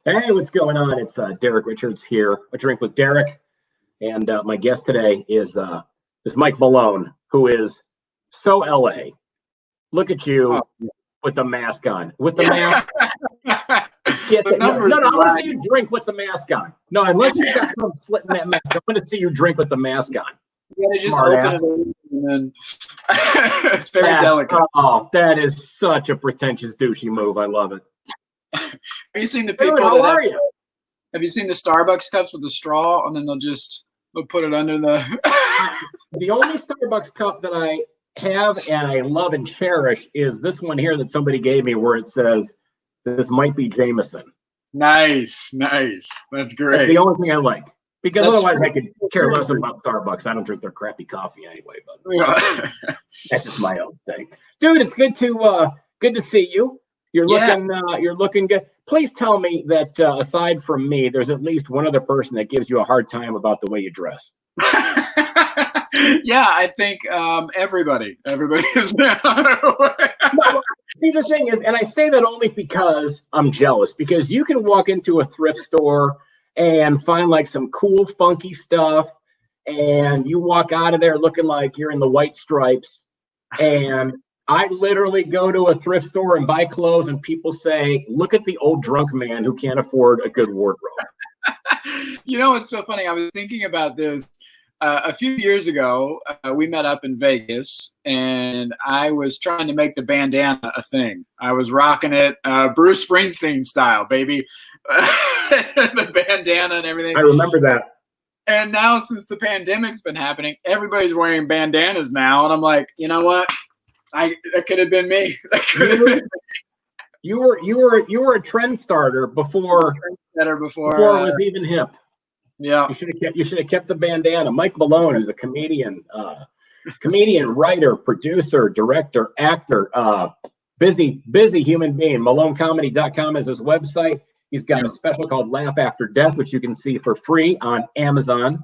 Hey, what's going on? It's Derek Richards here. A drink with Derek, and my guest today is Mike Malone, who is so LA. Look at Oh, you with the mask on. With the yeah. mask, get The the, no, numbers no, no. I are want to see lagging. you drink with the mask on. No, unless you got some slit in that mask, I want to see you drink with the mask on. You gotta just Smart open ass. it and then it's very That delicate. that is such a pretentious douchey move. I love it. Have you seen the Dude, people how that are you? have you seen the Starbucks cups with the straw and then they'll put it under the The only Starbucks cup that I have and I love and cherish is this one here that somebody gave me where it says, "This might be Jameson." Nice. That's That's great. the only thing I like. Because That's otherwise I could care less about Starbucks. I don't drink their crappy coffee anyway, but that's just my own thing. Dude, it's good to see you. Yeah. You're looking good. Please tell me that aside from me, there's at least one other person that gives you a hard time about the way you dress. Yeah, I think everybody is now. No, see, the thing is, and I say that only because I'm jealous, because you can walk into a thrift store and find like some cool, funky stuff, and you walk out of there looking like you're in the white stripes. And I literally go to a thrift store and buy clothes, and people say, "Look at the old drunk man who can't afford a good wardrobe." You know, it's so funny. I was thinking about this a few years ago. We met up in Vegas, and I was trying to make the bandana a thing. I was rocking it, Bruce Springsteen style, baby, the bandana and everything. I remember that. And now, since the pandemic's been happening, everybody's wearing bandanas now, and I'm like, you know what? That could have been me. That could have been You were a trend starter before better before it before. was even hip. Yeah. You should have kept the bandana. Mike Malone is a comedian, writer, producer, director, actor, busy human being. MaloneComedy.com is his website. He's got a special called Laugh After Death, which you can see for free on Amazon.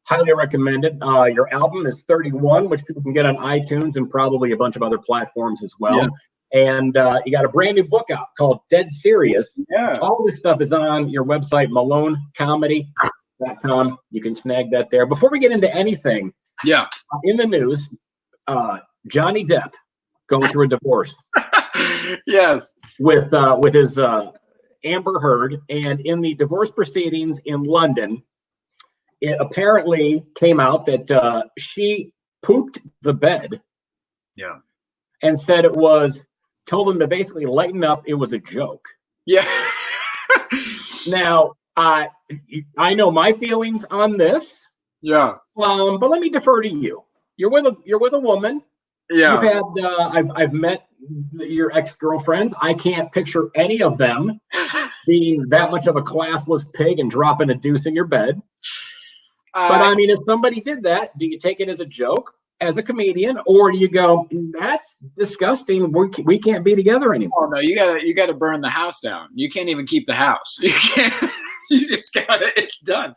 Highly recommended. Your album is 31, which people can get on iTunes and probably a bunch of other platforms as well. Yeah. And you got a brand new book out called Dead Serious. Yeah. All this stuff is on your website, MaloneComedy.com. You can snag that there. Before we get into anything, Yeah. in the news, Johnny Depp going through a divorce Yes. with his Amber Heard, and in the divorce proceedings in London, it apparently came out that she pooped the bed. Yeah. And said told them to basically lighten up. It was a joke. Yeah. Now, I know my feelings on this. Yeah. But let me defer to you. You're with a woman. Yeah. You've had I've met your ex-girlfriends. I can't picture any of them being that much of a classless pig and dropping a deuce in your bed. But I mean, if somebody did that, do you take it as a joke, as a comedian, or do you go, "That's disgusting. We can't be together anymore"? Oh no, you gotta burn the house down. You can't even keep the house. You can't. You just gotta. It's done.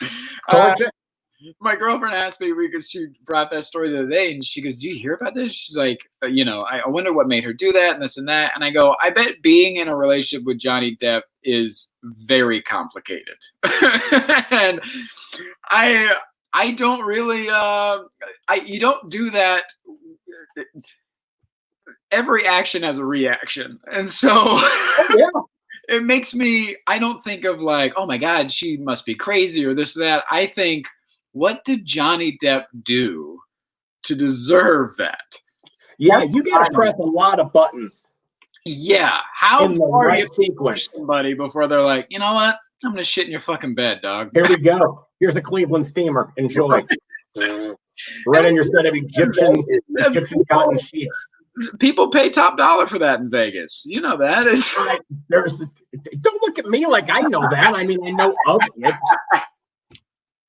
My girlfriend asked me because she brought that story the other day, and she goes, "Do you hear about this?" She's like, I wonder what made her do that, and this and that. And I go, I bet being in a relationship with Johnny Depp is very complicated, and I don't really you don't do that. Every action has a reaction, and so Yeah. it makes me. I don't think of like, oh my God, she must be crazy or this or that. I think, what did Johnny Depp do to deserve that? Yeah, you got to press a lot of buttons. Yeah, how in the far right do you sequence. push somebody before they're like, you know what? I'm gonna shit in your fucking bed, dog. Here we go. Here's a Cleveland steamer. Enjoy. Right on your set of Egyptian cotton sheets. People pay top dollar for that in Vegas. You know that. Don't look at me like I know that. I mean, I know of it.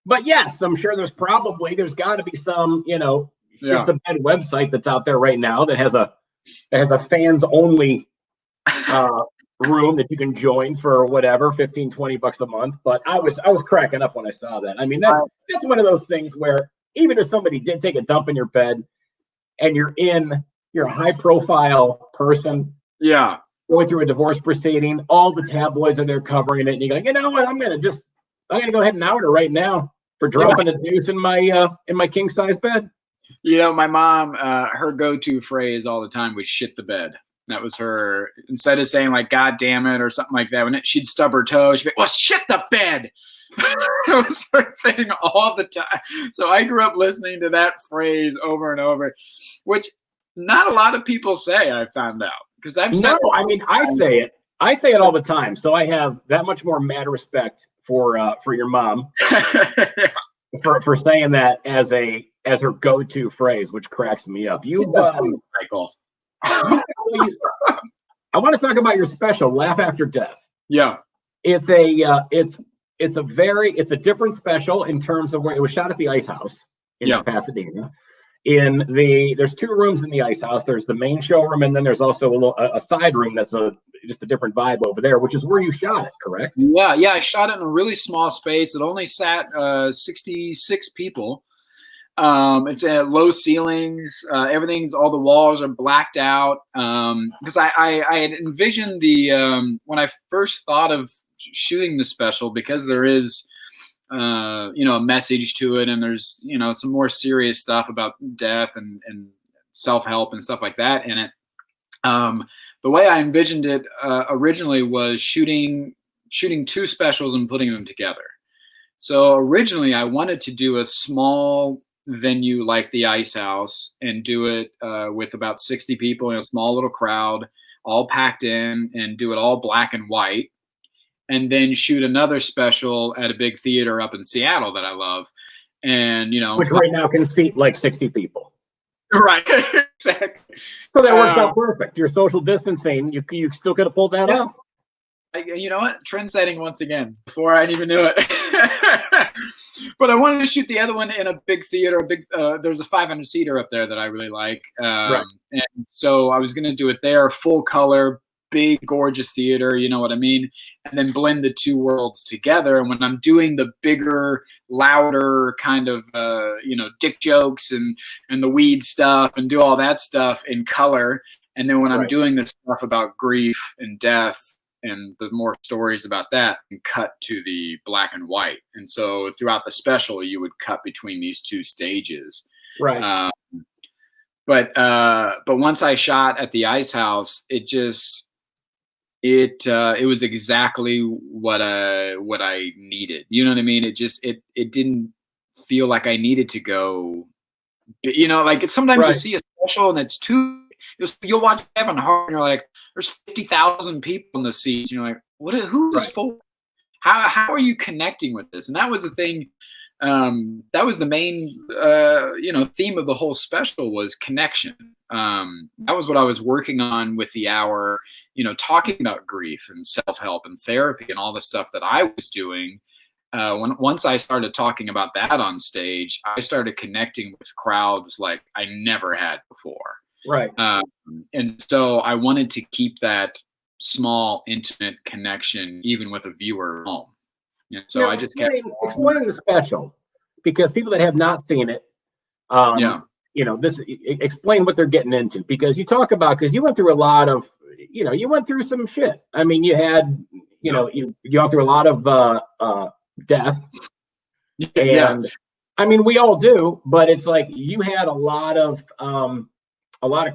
But yes, I'm sure there's got to be some, shit the bed website that's out there right now that has a fans only room that you can join for whatever, $15-20 a month. But I was cracking up when I saw that. I mean, that's one of those things where even if somebody did take a dump in your bed and you're a high profile person. Yeah. going through a divorce proceeding. All the tabloids are there covering it, and you go, you know what? I'm gonna go ahead and out her right now for dropping a deuce in my king size bed. You know, my mom, her go-to phrase all the time was "shit the bed." That was her. Instead of saying like "God damn it" or something like that, she'd stub her toe, she'd be, "Well, shit the bed." It was her thing all the time. So I grew up listening to that phrase over and over, which not a lot of people say. I found out because I say it. I say it all the time. So I have that much more mad respect for your mom for saying that as her go-to phrase, which cracks me up. Michael. I want to talk about your special, Laugh After Death. Yeah, it's a different special in terms of where it was shot at the Ice House in Pasadena. There's two rooms in the Ice House. There's the main showroom, and then there's also a side room that's just a different vibe over there, which is where you shot it, correct? Yeah, I shot it in a really small space. It only sat 66 people. It's at low ceilings. All the walls are blacked out. Because I had envisioned when I first thought of shooting the special, because there is a message to it, and there's some more serious stuff about death and self-help and stuff like that in it. The way I envisioned it originally was shooting two specials and putting them together. So originally I wanted to do a small venue like the Ice House and do it with about 60 people in a small little crowd, all packed in, and do it all black and white, and then shoot another special at a big theater up in Seattle that I love, and which right now can seat like 60 people. Right, exactly. So that works out perfect. Your social distancing, you still could have pulled that off. You know what? Trend setting once again before I even knew it. But I wanted to shoot the other one in a big theater. There's a 500 seater up there that I really like, right. And so I was going to do it there, full color, big, gorgeous theater. You know what I mean? And then blend the two worlds together. And when I'm doing the bigger, louder kind of dick jokes and the weed stuff and do all that stuff in color, and then when I'm doing this stuff about grief and death and the more stories about that, and cut to the black and white. And so throughout the special, you would cut between these two stages. Right. But once I shot at the Ice House, it was exactly what I needed. You know what I mean? It didn't feel like I needed to go, like sometimes you see a special and it's too, you'll watch Kevin Hart and you're like, there's 50,000 people in the seats. And you're like, who's this for? How are you connecting with this? And that was the thing. That was the main, theme of the whole special was connection. That was what I was working on with the hour, talking about grief and self-help and therapy and all the stuff that I was doing. Once I started talking about that on stage, I started connecting with crowds like I never had before. Right. And so I wanted to keep that small, intimate connection, even with a viewer at home. And so I just kept explaining the special, because people that have not seen it, explain what they're getting into, because you went through a lot of, you went through some shit. I mean, you had, you went through a lot of death, and I mean, we all do, but it's like you had a lot of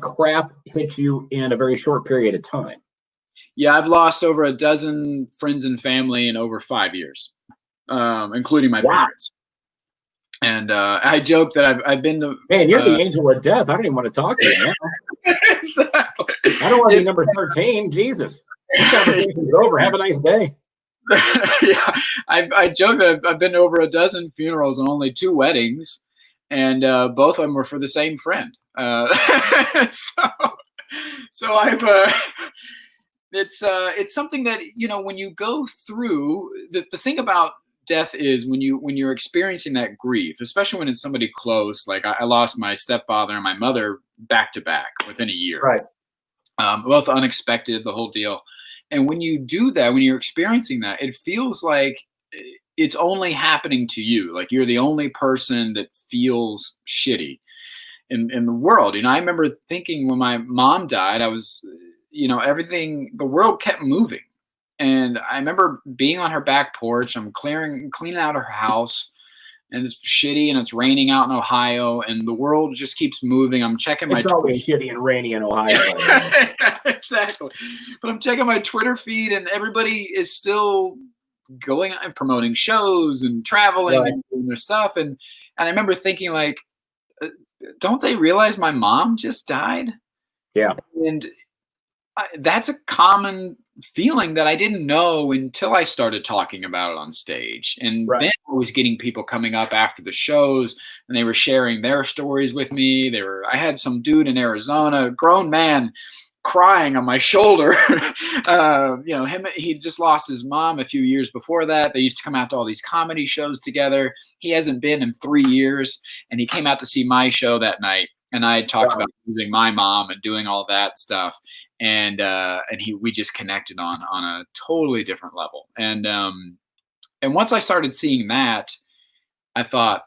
crap hit you in a very short period of time. Yeah, I've lost over a dozen friends and family in over 5 years, including my parents. And I joke that I've been to. Man, you're the angel of death. I don't even want to talk to you now. Exactly. I don't want to be number 13. Jesus, this conversation's over. Have a nice day. Yeah, I joke that I've been to over a dozen funerals and only 2 weddings, and both of them were for the same friend. So I've it's something that when you go through the thing about death is when you're experiencing that grief, especially when it's somebody close. Like I lost my stepfather and my mother back to back within a year. Right. Both unexpected, the whole deal. And when you do that, when you're experiencing that, it feels like it's only happening to you. Like you're the only person that feels shitty in the world. I remember thinking when my mom died, I was everything, the world kept moving. And I remember being on her back porch. I'm cleaning out her house, and it's shitty, and it's raining out in Ohio, and the world just keeps moving. I'm checking my. It's always shitty and rainy in Ohio. Exactly, but I'm checking my Twitter feed, and everybody is still going and promoting shows and traveling and doing their stuff. And I remember thinking, like, don't they realize my mom just died? Yeah, and that's a common feeling that I didn't know until I started talking about it on stage. And then I was getting people coming up after the shows, and they were sharing their stories with me. I had some dude in Arizona, a grown man, crying on my shoulder. He just lost his mom a few years before that. They used to come out to all these comedy shows together. He hasn't been in 3 years, and he came out to see my show that night. And I had talked about losing my mom and doing all that stuff, and we just connected on a totally different level. And once I started seeing that, I thought,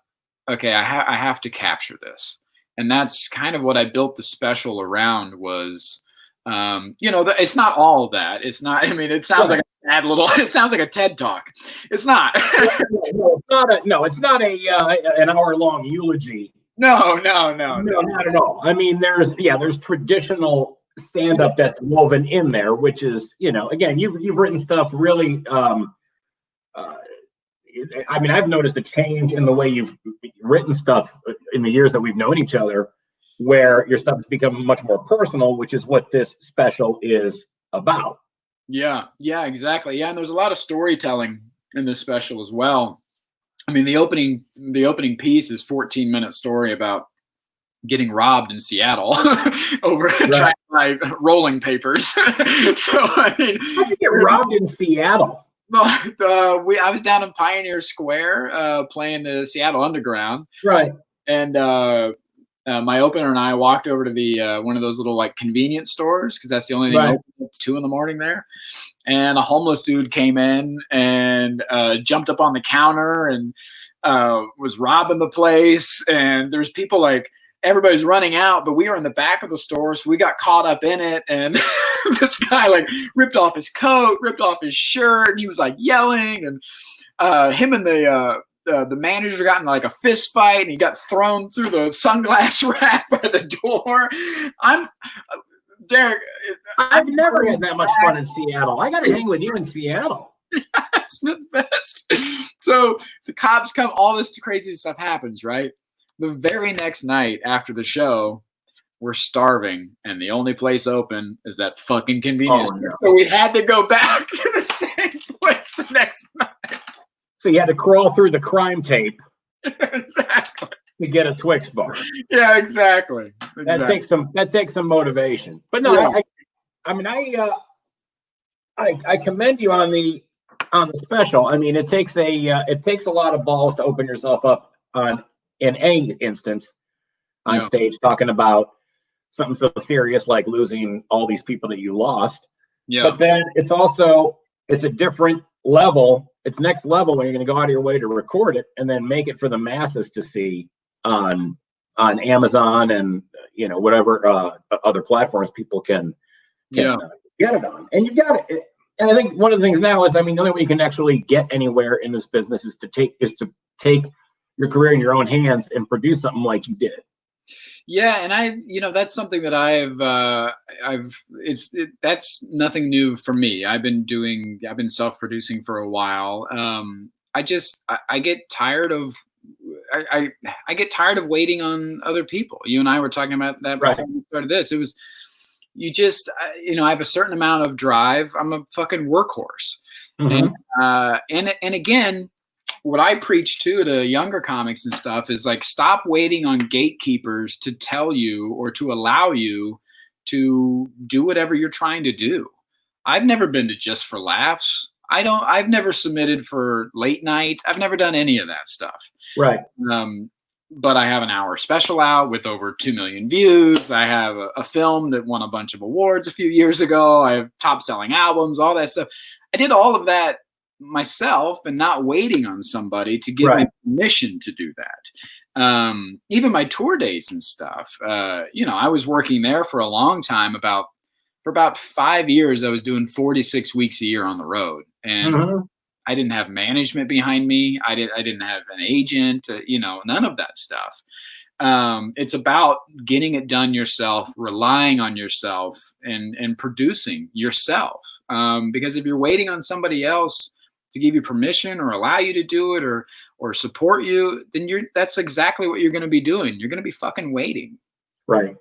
okay, I have to capture this, and that's kind of what I built the special around. Was it's not all of that. It's not. I mean, it sounds like a sad little. It sounds like a TED talk. It's not. It's not an hour-long eulogy. No, not at all. I mean, there's traditional stand-up that's woven in there, which is, again, you've written stuff really. I mean, I've noticed a change in the way you've written stuff in the years that we've known each other, where your stuff has become much more personal, which is what this special is about. Yeah, exactly. Yeah, and there's a lot of storytelling in this special as well. I mean, the opening piece is 14-minute story about getting robbed in Seattle over trying to buy rolling papers. So I mean, how'd you get robbed in Seattle? Well, I was down in Pioneer Square playing the Seattle Underground, right? And my opener and I walked over to the one of those little like convenience stores, because that's the only thing open at 2 a.m. there. And a homeless dude came in and jumped up on the counter and was robbing the place. And there's people, like, everybody's running out, but we were in the back of the store, so we got caught up in it. And this guy like ripped off his coat, ripped off his shirt, and he was like yelling. And him and the manager got in like a fist fight, and he got thrown through the sunglass rack by the door. Derek, I've never had that much fun in Seattle. I got to hang with you in Seattle. It's the best. So the cops come, all this crazy stuff happens, right? The very next night after the show, we're starving, and the only place open is that fucking convenience store. So we had to go back to the same place the next night. So you had to crawl through the crime tape. Exactly. To get a Twix bar. Yeah, exactly. That takes some motivation. But no, yeah. I commend you on the special. I mean, it takes a lot of balls to open yourself up in any instance on stage, talking about something so serious like losing all these people that you lost. Yeah. But then it's a different level. It's next level when you're going to go out of your way to record it and then make it for the masses to see on Amazon and whatever other platforms people can get it on. And you got it. And I think one of the things now is, I mean, the only way you can actually get anywhere in this business is to take your career in your own hands and produce something like you did. Yeah, and that's something that that's nothing new for me. I've been self-producing for a while. I get tired of I get tired of waiting on other people. You and I were talking about that before we started this. It was I have a certain amount of drive. I'm a fucking workhorse. Mm-hmm. And again, what I preach to younger comics and stuff is like, stop waiting on gatekeepers to tell you or to allow you to do whatever you're trying to do. I've never been to Just for Laughs. I've never submitted for late night. I've never done any of that stuff. Right. But I have an hour special out with over 2 million views. I have a film that won a bunch of awards a few years ago. I have top selling albums, all that stuff. I did all of that myself and not waiting on somebody to give me permission to do that. Even my tour dates and stuff, I was working there for a long time about for about 5 years, I was doing 46 weeks a year on the road, and I didn't have management behind me. I didn't have an agent, none of that stuff. It's about getting it done yourself, relying on yourself, and producing yourself. Because if you're waiting on somebody else to give you permission or allow you to do it or support you, then that's exactly what you're going to be doing. You're going to be fucking waiting. Right.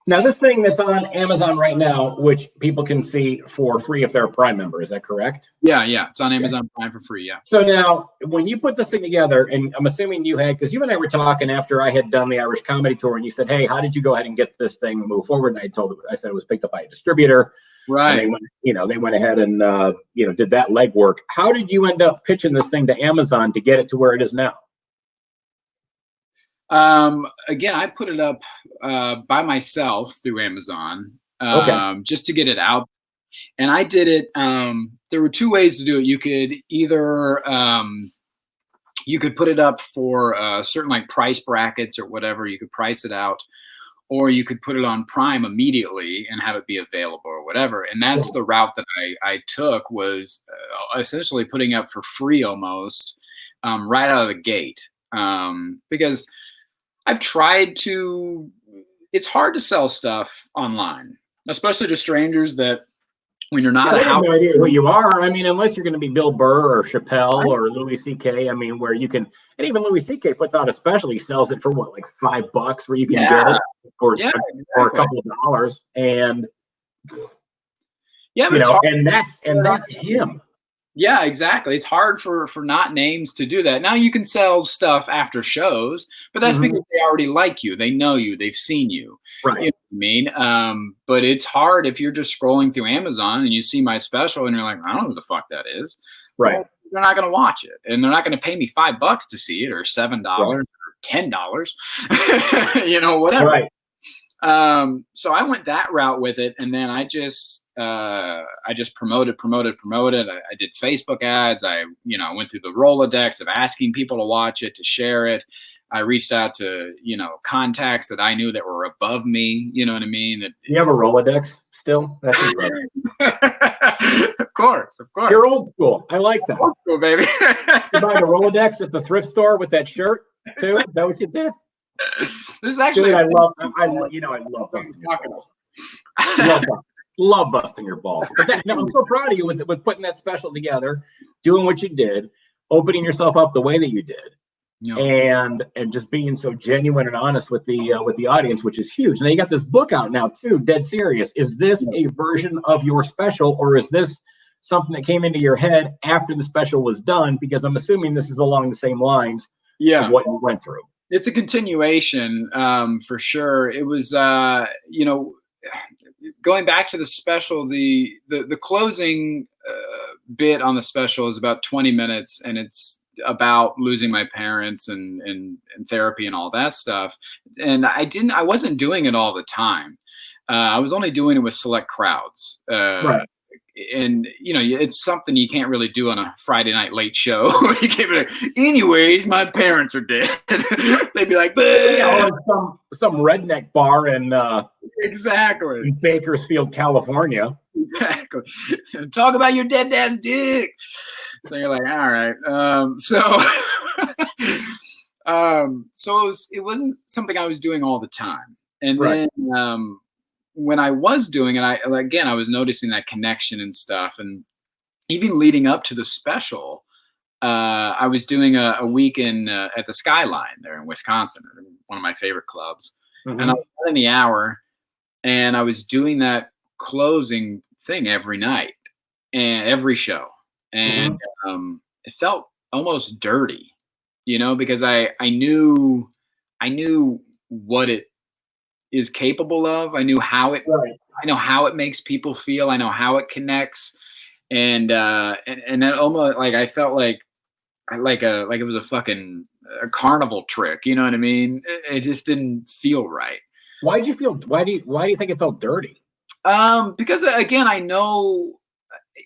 Now, this thing that's on Amazon right now, which people can see for free if they're a Prime member, is that correct? Yeah. It's on Amazon Prime for free, yeah. So now, when you put this thing together, and I'm assuming you had, because you and I were talking after I had done the Irish Comedy Tour, and you said, hey, how did you go ahead and get this thing move forward? And I said it was picked up by a distributor. Right. And they went ahead and, did that legwork. How did you end up pitching this thing to Amazon to get it to where it is now? Again, I put it up by myself through Amazon, just to get it out. And I did it. There were two ways to do it. You could either you could put it up for certain like price brackets or whatever. You could price it out, or you could put it on Prime immediately and have it be available or whatever. And that's the route that I took, was essentially putting up for free almost right out of the gate, because I've tried to, it's hard to sell stuff online, especially to strangers that when you're not, I have no idea who you are. I mean, unless you're going to be Bill Burr or Chappelle or Louis C.K. I mean, where you can, and even Louis C.K. puts out a special. He sells it for what, like $5 where you can get it for a couple of dollars. And, and that's him. Yeah, exactly. It's hard for not names to do that. Now you can sell stuff after shows, but that's because they already like you. They know you. They've seen you. Right. You know what I mean? But it's hard if you're just scrolling through Amazon and you see my special and you're like, I don't know who the fuck that is. Right. Well, they're not going to watch it, and they're not going to pay me $5 to see it, or $7 or $10, whatever. Right. So I went that route with it, and then I just promoted. I did Facebook ads. I went through the Rolodex of asking people to watch it, to share it. I reached out to, contacts that I knew that were above me. You know what I mean? You have a Rolodex still? That's impressive. Of course. You're old school. I like that. Old school, baby. You buy a Rolodex at the thrift store with that shirt too? Is that what you did? This is actually. Dude, I love busting your balls. Love busting your balls. But I'm so proud of you with putting that special together, doing what you did, opening yourself up the way that you did, and just being so genuine and honest with the audience, which is huge. Now you got this book out now too, dead serious. Is this a version of your special, or is this something that came into your head after the special was done? Because I'm assuming this is along the same lines of what you went through. It's a continuation, for sure. It was, going back to the special, the closing bit on the special is about 20 minutes, and it's about losing my parents and therapy and all that stuff. And I wasn't doing it all the time. I was only doing it with select crowds. Right. And it's something you can't really do on a Friday night late show. You can't be like, anyways, my parents are dead. They'd be like, some redneck bar in exactly in Bakersfield, California. Exactly. Talk about your dead dad's dick. So you're like, all right. So it wasn't something I was doing all the time. And then when I was doing it, I was noticing that connection and stuff. And even leading up to the special, I was doing a week at the Skyline there in Wisconsin, one of my favorite clubs. And I was in the hour, and I was doing that closing thing every night and every show. And it felt almost dirty, because I knew what it is capable of. I knew how it. I know how it makes people feel. I know how it connects, and that almost like I felt like it was a fucking carnival trick. You know what I mean? It just didn't feel right. Why do you think it felt dirty? Because again, I know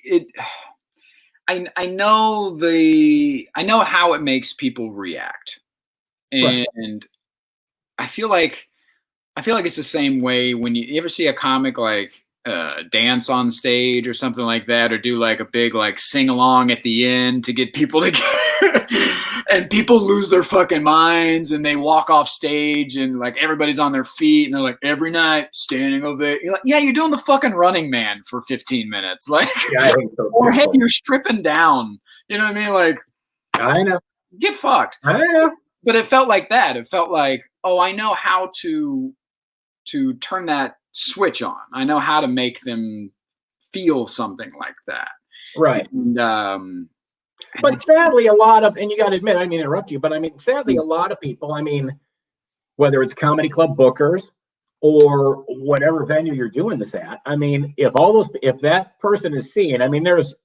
it. I know how it makes people react, and I feel like it's the same way when you ever see a comic like dance on stage or something like that, or do like a big like sing along at the end to get people together. And people lose their fucking minds and they walk off stage and like everybody's on their feet and they're like, every night standing ovation. You're like, yeah, you're doing the fucking Running Man for 15 minutes. Like, yeah, I think so. Or hey, you're stripping down. You know what I mean? Like, I know. Get fucked. I know. But it felt like that. It felt like, oh, I know how to turn that switch on. I know how to make them feel something like that. Right. And, but sadly, a lot of, and you got to admit, I mean, interrupt you, but I mean, sadly, a lot of people, I mean, whether it's comedy club bookers or whatever venue you're doing this at, I mean, if that person is seen, I mean, there's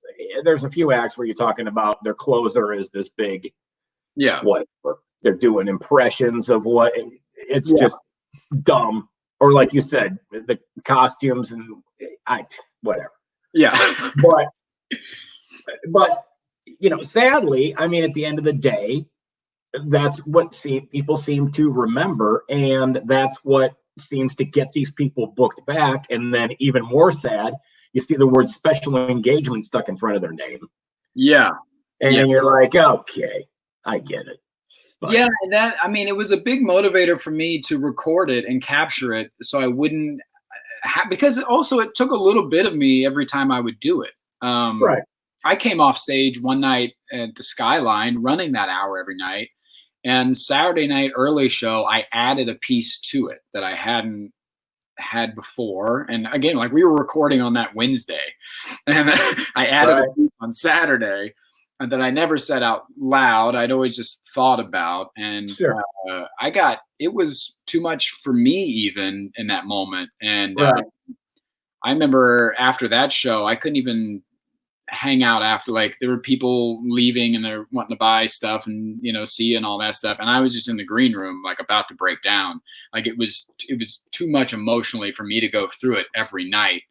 a few acts where you're talking about their closer is this big, whatever. They're doing impressions of what, it's just dumb. Or like you said, the costumes and whatever. Yeah. but you know, sadly, I mean, at the end of the day, that's what people seem to remember, and that's what seems to get these people booked back. And then even more sad, you see the word special engagement stuck in front of their name. Yeah. And you're like, okay, I get it. But. Yeah, that, I mean, it was a big motivator for me to record it and capture it so I wouldn't because also it took a little bit of me every time I would do it. Right. I came off stage one night at the Skyline running that hour every night, and Saturday night early show, I added a piece to it that I hadn't had before. And again, like we were recording on that Wednesday, and I added a piece on Saturday that I never said out loud. I'd always just thought about, and it was too much for me even in that moment. And I remember after that show, I couldn't even hang out after, like there were people leaving and they're wanting to buy stuff and, you know, see and all that stuff. And I was just in the green room, like about to break down. Like it was too much emotionally for me to go through it every night.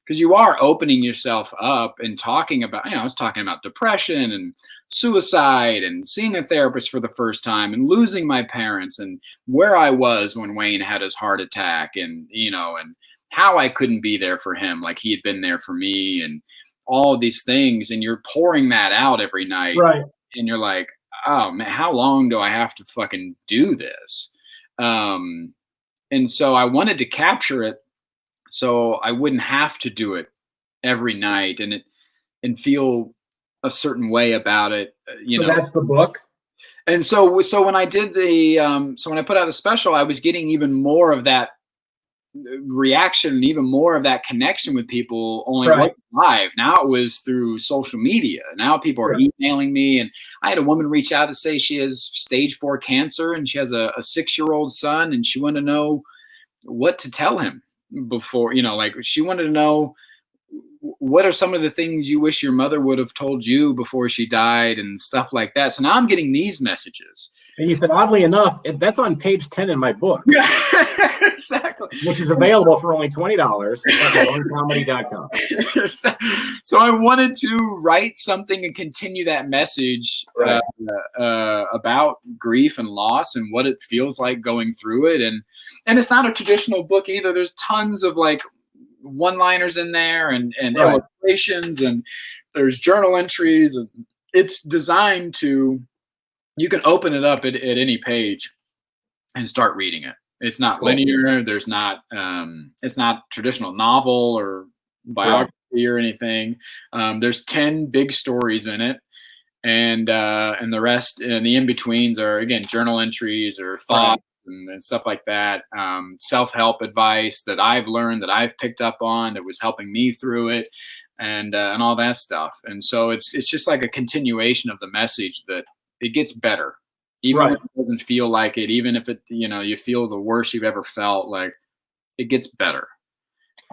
Because you are opening yourself up and talking about, you know, I was talking about depression and suicide and seeing a therapist for the first time and losing my parents and where I was when Wayne had his heart attack and, you know, and how I couldn't be there for him like he had been there for me and all of these things. And you're pouring that out every night. Right. And you're like, oh man, how long do I have to fucking do this? And so I wanted to capture it so I wouldn't have to do it every night and feel a certain way about it. You know, that's the book. And so when I did when I put out a special, I was getting even more of that reaction and even more of that connection with people only live. Now it was through social media. Now people are emailing me, and I had a woman reach out to say she has stage 4 cancer and she has a 6-year-old son, and she wanted to know what to tell him before, you know, like she wanted to know what are some of the things you wish your mother would have told you before she died and stuff like that. So now I'm getting these messages. And you said, oddly enough, that's on page 10 in my book. Yeah, exactly. Which is available for only $20 at comedy.com. So I wanted to write something and continue that message about grief and loss and what it feels like going through it. And it's not a traditional book either. There's tons of like one-liners in there and illustrations, and there's journal entries, and it's designed to, you can open it up at any page and start reading it. It's not linear. There's not, it's not traditional novel or biography or anything. There's 10 big stories in it. And the rest and the in-betweens are, again, journal entries or thoughts and stuff like that. Self-help advice that I've learned, that I've picked up on, that was helping me through it, and all that stuff. And so it's just like a continuation of the message that it gets better, even if it doesn't feel like it, even if it, you know, you feel the worst you've ever felt, like it gets better.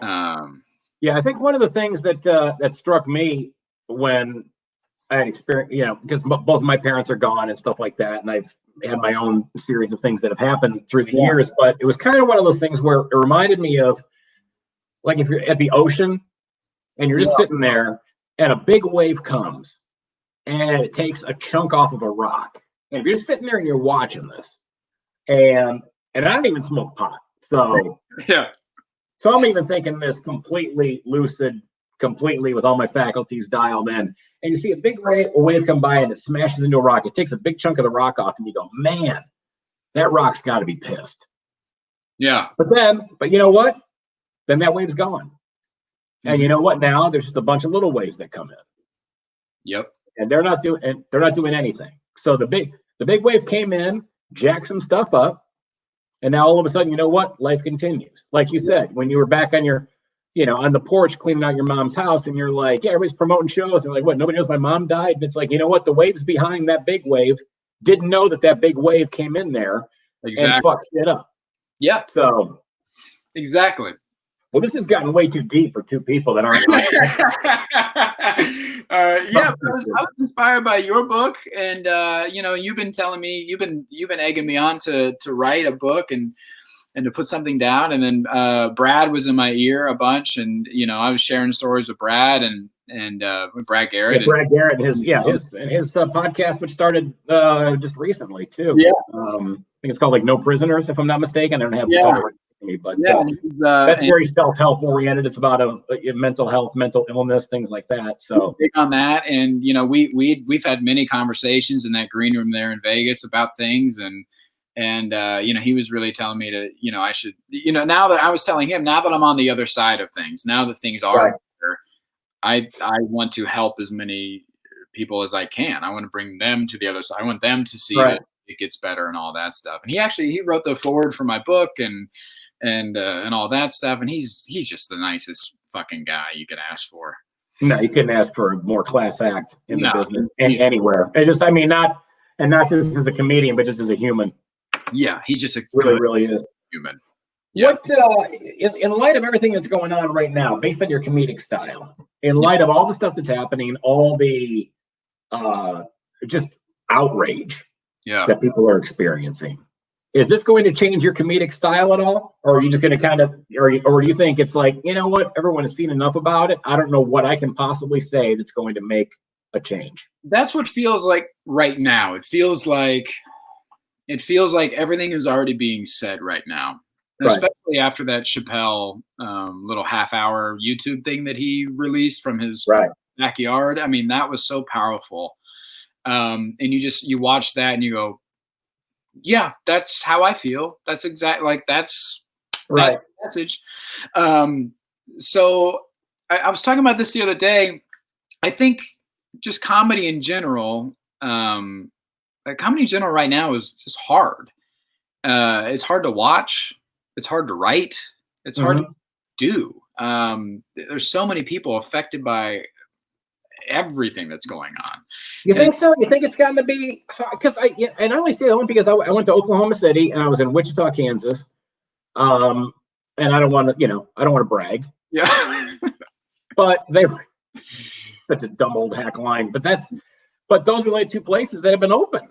I think one of the things that struck me when I had experience, you know, because both of my parents are gone and stuff like that, and I've had my own series of things that have happened through the years, but it was kind of one of those things where it reminded me of, like, if you're at the ocean and you're just sitting there and a big wave comes and it takes a chunk off of a rock, and if you're just sitting there and you're watching this, and I don't even smoke pot, so So I'm even thinking this completely lucid, completely with all my faculties dialed in. And you see a big wave come by and it smashes into a rock. It takes a big chunk of the rock off, and you go, man, that rock's got to be pissed. Yeah. But you know what? Then that wave's gone. And you know what? Now there's just a bunch of little waves that come in. Yep. And they're not doing anything. So the big wave came in, jacked some stuff up, and now all of a sudden, you know what? Life continues. Like you said, when you were back on your, on the porch cleaning out your mom's house, and you're like, yeah, everybody's promoting shows, and like, what? Nobody knows my mom died. And it's like, you know what? The waves behind that big wave didn't know that big wave came in there and fucked it up. Yeah. So exactly. Well, this has gotten way too deep for two people that aren't. Yeah, I was inspired by your book, and you've been telling me you've been egging me on to write a book and to put something down, and then Brad was in my ear a bunch, and I was sharing stories with Brad and with Brad Garrett. Yeah, Brad Garrett and his podcast, which started just recently too. Yeah, I think it's called No Prisoners, if I'm not mistaken. I don't have the title with me, but that's very self-help oriented. It's about mental health, mental illness, things like that. So big on that, and we've had many conversations in that green room there in Vegas about things, and he was really telling me to I should now that I was telling him, now that I'm on the other side of things, now that things are better, I want to help as many people as I can. I want to bring them to the other side. I want them to see that it gets better and all that stuff. And he wrote the foreword for my book and all that stuff. And he's just the nicest fucking guy you could ask for. No, you couldn't ask for a more class act in the business anywhere. It just, not just as a comedian, but just as a human. Yeah, he's just really is human. Yeah. What in light of everything that's going on right now, based on your comedic style, in light of all the stuff that's happening, all the just outrage that people are experiencing, is this going to change your comedic style at all, or are you just going to kind of, or do you think it's like, you know what, everyone has seen enough about it? I don't know what I can possibly say that's going to make a change. That's what feels like right now. It feels like everything is already being said right now. Especially after that Chappelle little half-hour YouTube thing that he released from his backyard. I mean, that was so powerful. And you watch that and you go, yeah, that's how I feel. That's exactly that's the message. So I was talking about this the other day. I think just comedy in general, right now is just hard. It's hard to watch. It's hard to write. It's hard to do. There's so many people affected by everything that's going on. You think so? You think it's gotten to be? Because I only say that one because I went to Oklahoma City and I was in Wichita, Kansas. And I don't want to brag. Yeah. But they were such a dumb old hack line. But those are like two places that have been open.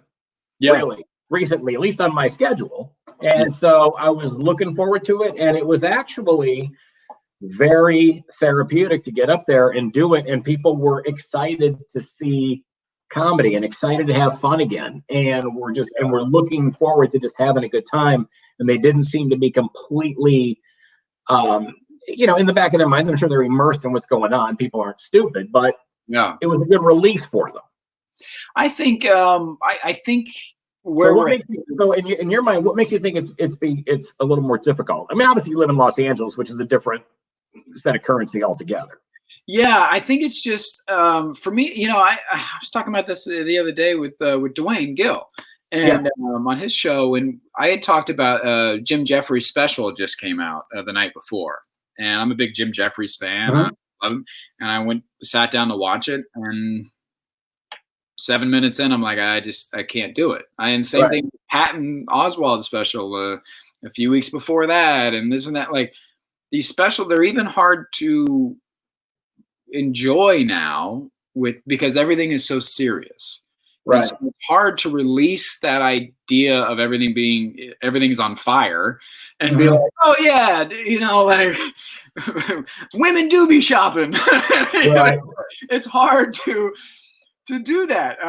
Yeah. Really recently, at least on my schedule. And so I was looking forward to it, and it was actually very therapeutic to get up there and do it. And people were excited to see comedy and excited to have fun again. And we're looking forward to just having a good time. And they didn't seem to be completely, in the back of their minds. I'm sure they're immersed in what's going on. People aren't stupid, but it was a good release for them. I think, in your mind, what makes you think it's a little more difficult? I mean, obviously you live in Los Angeles, which is a different set of currency altogether. Yeah, I think it's just for me. I was talking about this the other day with Dwayne Gill, and on his show, and I had talked about Jim Jeffries' special just came out the night before, and I'm a big Jim Jeffries fan. I love him, and I sat down to watch it, and 7 minutes in, I'm like, I can't do it. And same thing with Patton Oswalt's special a few weeks before that, and this and that. Like these special, they're even hard to enjoy now because everything is so serious. Right. So it's hard to release that idea of everything's on fire and be like, oh yeah, like women do be shopping. Right. It's hard to do that.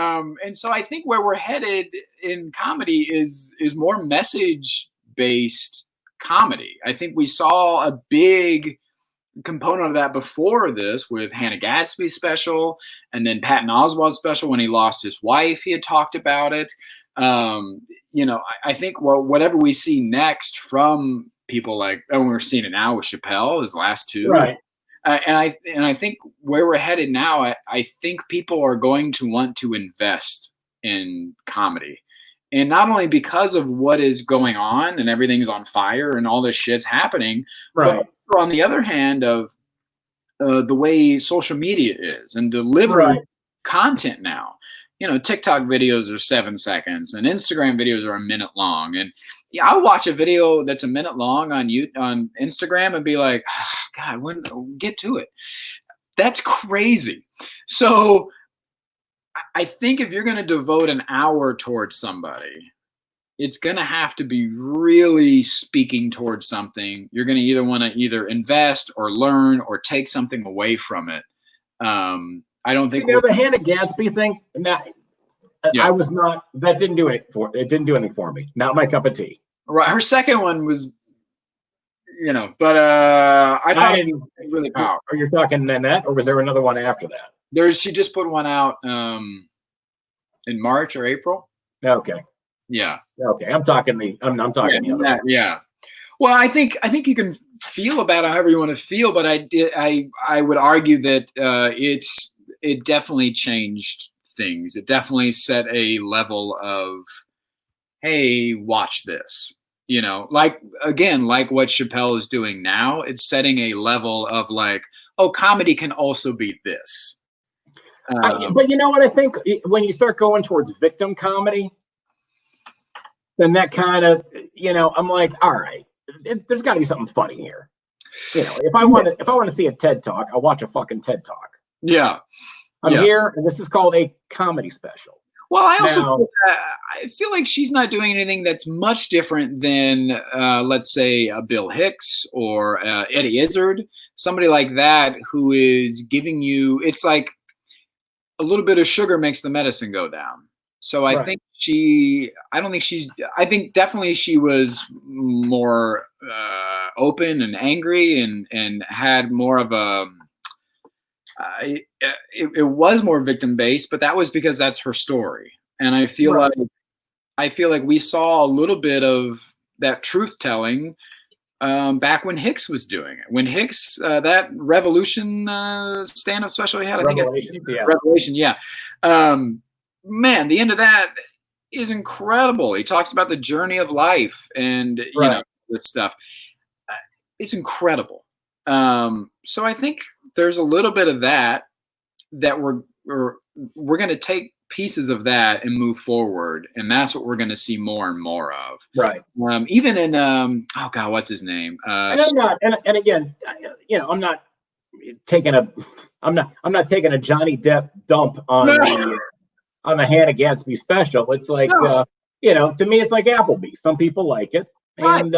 And so I think where we're headed in comedy is more message based comedy. I think we saw a big component of that before this with Hannah Gadsby's special, and then Patton Oswalt's special when he lost his wife. He had talked about it. I think whatever we see next from people like, we're seeing it now with Chappelle, his last two, right? And I think where we're headed now, I think people are going to want to invest in comedy. And not only because of what is going on and everything's on fire and all this shit's happening, right? But on the other hand of the way social media is and delivering content now. TikTok videos are 7 seconds and Instagram videos are a minute long. And I'll watch a video that's a minute long on Instagram and be like, oh, God, get to it. That's crazy. So I think if you're going to devote an hour towards somebody, it's going to have to be really speaking towards something. You're going to either want to invest or learn or take something away from it. I don't think the Hannah Gadsby thing. I was not. That didn't do it for. It didn't do anything for me. Not my cup of tea. Right. Her second one was, but I thought it was really powerful. Are you talking Nanette, or was there another one after that? She just put one out in March or April. Okay. Yeah. Okay. I'm talking the other one. Yeah. Well, I think you can feel about it however you want to feel, but I would argue that it definitely changed things. It definitely set a level of, hey, watch this. Like what Chappelle is doing now, it's setting a level of like, oh, comedy can also be this. But you know what I think? When you start going towards victim comedy, then that kind of, I'm like, all right, there's got to be something funny here. If I want to see a TED Talk, I'll watch a fucking TED Talk. Yeah. I'm here, and this is called a comedy special. Well, I feel like she's not doing anything that's much different than, let's say, Bill Hicks or Eddie Izzard, somebody like that who is giving you, it's like a little bit of sugar makes the medicine go down. So I think I think definitely she was more open and angry and had more of a, it was more victim based, but that was because that's her story. And I feel like we saw a little bit of that truth telling back when Hicks was doing it. When Hicks, that Revolution stand-up special he had, I think it's Revelation. Yeah. Man, the end of that is incredible. He talks about the journey of life and, this stuff. It's incredible. So I think there's a little bit of that we're going to take pieces of that and move forward, and that's what we're going to see more and more of. Right. Even in oh God, what's his name? And I'm not. And again, I'm not taking a Johnny Depp dump on the Hannah Gadsby special. It's like to me, it's like Applebee's. Some people like it, and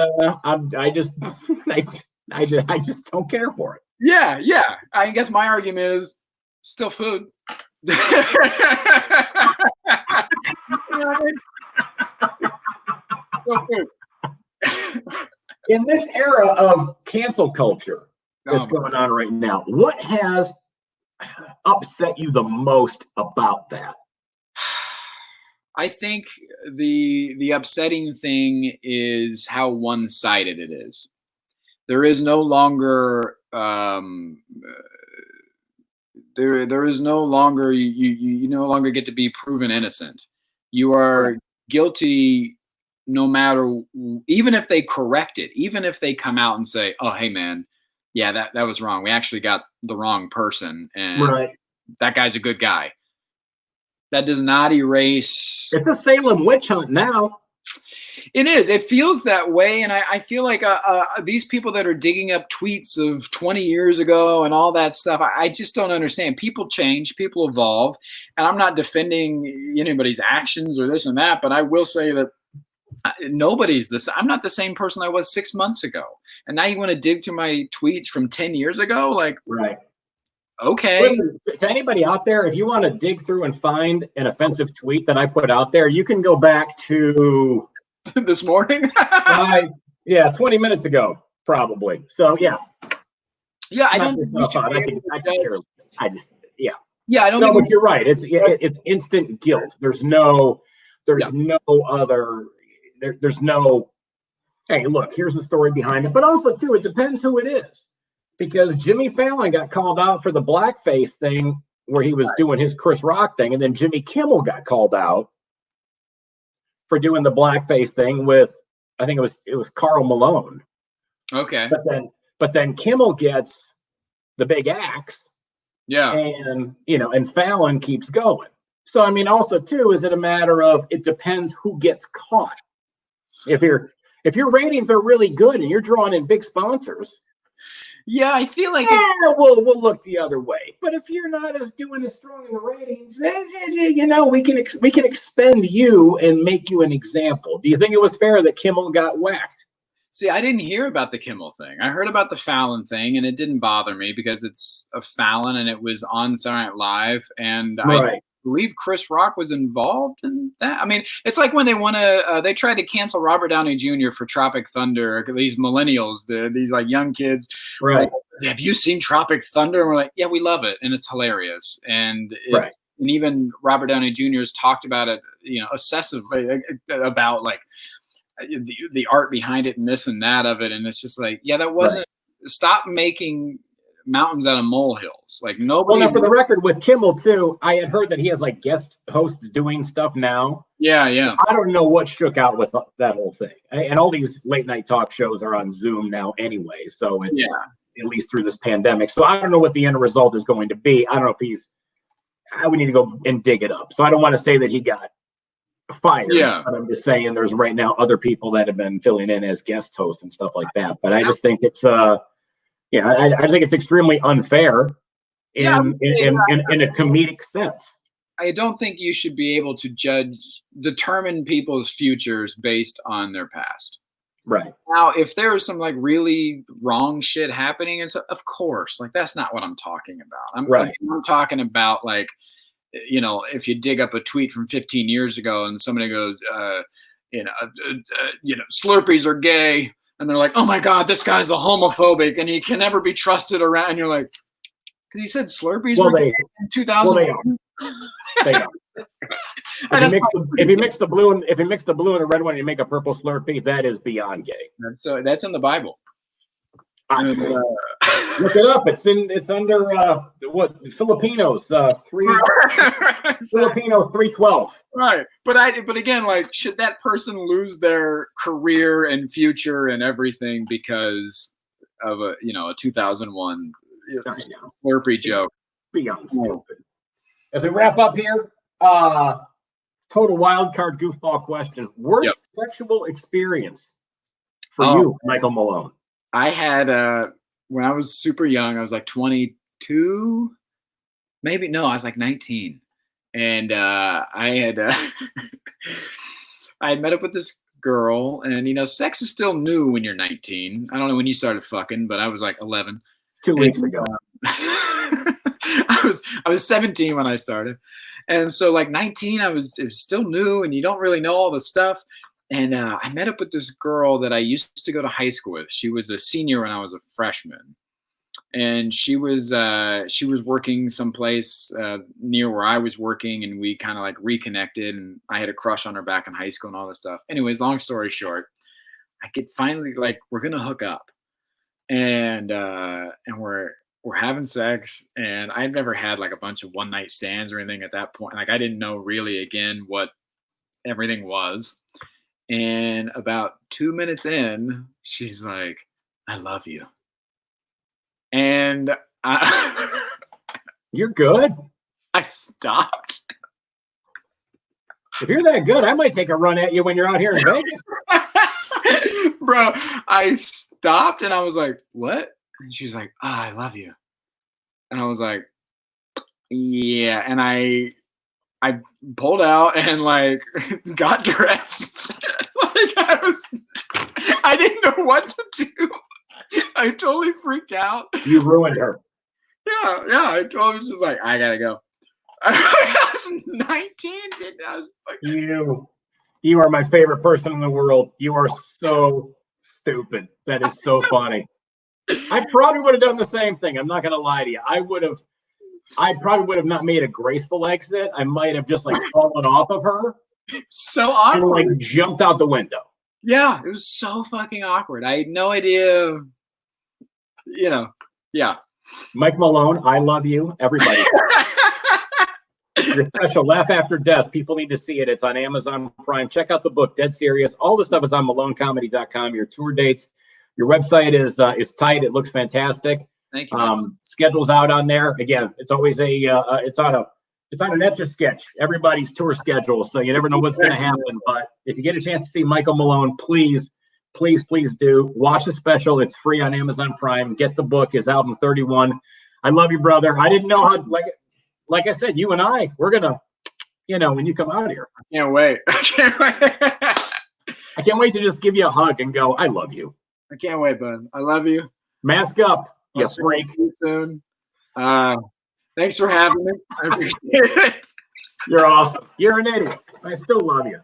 I just don't care for it. Yeah. I guess my argument is still food. In this era of cancel culture that's going on right now, what has upset you the most about that? I think the upsetting thing is how one-sided it is. There is no longer there is no longer you no longer get to be proven innocent. You are guilty no matter, even if they correct it, even if they come out and say, oh, hey man, yeah, that was wrong. We actually got the wrong person and that guy's a good guy. That does not erase. It's a Salem witch hunt now. It is. It feels that way. And I feel like these people that are digging up tweets of 20 years ago and all that stuff, I just don't understand. People change, people evolve. And I'm not defending anybody's actions or this and that, but I will say that nobody's this. I'm not the same person I was 6 months ago. And now you want to dig through my tweets from 10 years ago? Like, okay. Listen, to anybody out there, if you want to dig through and find an offensive tweet that I put out there, you can go back to this morning. Yeah, 20 minutes ago, probably. So yeah. Yeah, I don't think I just yeah. Yeah, I don't No, think but you're right. It's instant guilt. There's no other there's no, hey, look, here's the story behind it. But also too, it depends who it is. Because Jimmy Fallon got called out for the blackface thing where he was doing his Chris Rock thing, and then Jimmy Kimmel got called out for doing the blackface thing with, I think it was Carl Malone. Okay. But then Kimmel gets the big axe. Yeah. And and Fallon keeps going. So I mean, also too, is it a matter of, it depends who gets caught. If your ratings are really good and you're drawing in big sponsors, yeah, I feel like we'll look the other way. But if you're not doing as strong in the ratings, we can expend you and make you an example. Do you think it was fair that Kimmel got whacked? See, I didn't hear about the Kimmel thing. I heard about the Fallon thing, and it didn't bother me because it's a Fallon and it was on Saturday Night Live, and I believe Chris Rock was involved in that. I mean, it's like when they tried to cancel Robert Downey Jr. for Tropic Thunder. These millennials, these like young kids, right? Like, have you seen Tropic Thunder? And we're like, yeah, we love it, and it's hilarious, and and even Robert Downey Jr. has talked about it, obsessively about like the art behind it and this and that of it, and it's just like, yeah, that wasn't. Stop making mountains out of molehills. Like nobody. Well, now for the record, with Kimmel too, I had heard that he has like guest hosts doing stuff now. Yeah. I don't know what shook out with that whole thing, and all these late night talk shows are on Zoom now anyway, so it's at least through this pandemic. So I don't know what the end result is going to be. I don't know if I would need to go and dig it up. So I don't want to say that he got fired. Yeah. But I'm just saying there's right now other people that have been filling in as guest hosts and stuff like that. But I just think it's I think it's extremely unfair in a comedic sense. I don't think you should be able to determine people's futures based on their past. Right. Now, if there's some like really wrong shit happening, and so, of course, like that's not what I'm talking about. I'm talking about like, if you dig up a tweet from 15 years ago and somebody goes, Slurpees are gay, and they're like, oh my God, this guy's a homophobic and he can never be trusted around. And you're like, because he said Slurpees were gay in 2000. Well, they are. If you mix the blue and the red one and you make a purple Slurpee, that is beyond gay. That's in the Bible. Look it up. It's under what Filipinos 3:12. Right, but again, like, should that person lose their career and future and everything because of a 2001 Slurpee joke? Beyond stupid. As we wrap up here, total wild card goofball question: worst sexual experience for you, Michael Malone? I had when I was super young, I was like 22, maybe. No, I was like 19, and I had met up with this girl, and sex is still new when you're 19. I don't know when you started fucking, but I was like 11. 2 weeks ago. I was 17 when I started, and so like 19, it was still new, and you don't really know all the stuff. And I met up with this girl that I used to go to high school with. She was a senior when I was a freshman, and she was working someplace near where I was working, and we kind of like reconnected. And I had a crush on her back in high school and all this stuff. Anyways, long story short, I could finally, like, we're gonna hook up, and we're having sex, and I'd never had like a bunch of one night stands or anything at that point. Like I didn't know really again what everything was. And about 2 minutes in, she's like, I love you. And you're good. I stopped. If you're that good, I might take a run at you when you're out here in Vegas. Bro, I stopped and I was like, what? And she's like, I love you. And I was like, yeah. And I pulled out and like got dressed. Like I didn't know what to do. I totally freaked out. You ruined her. Yeah. I totally was just like, I gotta go. I was 19, dude. I was fucking... You are my favorite person in the world. You are so stupid. That is so funny. I probably would have done the same thing. I'm not going to lie to you. I probably would have not made a graceful exit. I might have just like fallen off of her. So awkward. And like jumped out the window. Yeah, it was so fucking awkward. I had no idea. Yeah. Mike Malone, I love you. Everybody. Your special, Laugh After Death. People need to see it. It's on Amazon Prime. Check out the book, Dead Serious. All the stuff is on MaloneComedy.com. Your tour dates. Your website is tight. It looks fantastic. Thank you. Schedule's out on there. Again, it's always it's on an Etch-a-Sketch, everybody's tour schedule, so you never know what's going to happen. But if you get a chance to see Michael Malone, please do. Watch the special. It's free on Amazon Prime. Get the book, his album 31. I love you, brother. I didn't know how, like I said, you and I, we're going to, when you come out here. I can't wait. I can't wait to just give you a hug and go, I love you. I can't wait, bud. I love you. Mask up, you freak. See you soon. Thanks for having me. I appreciate it. You're awesome. You're an idiot. I still love you.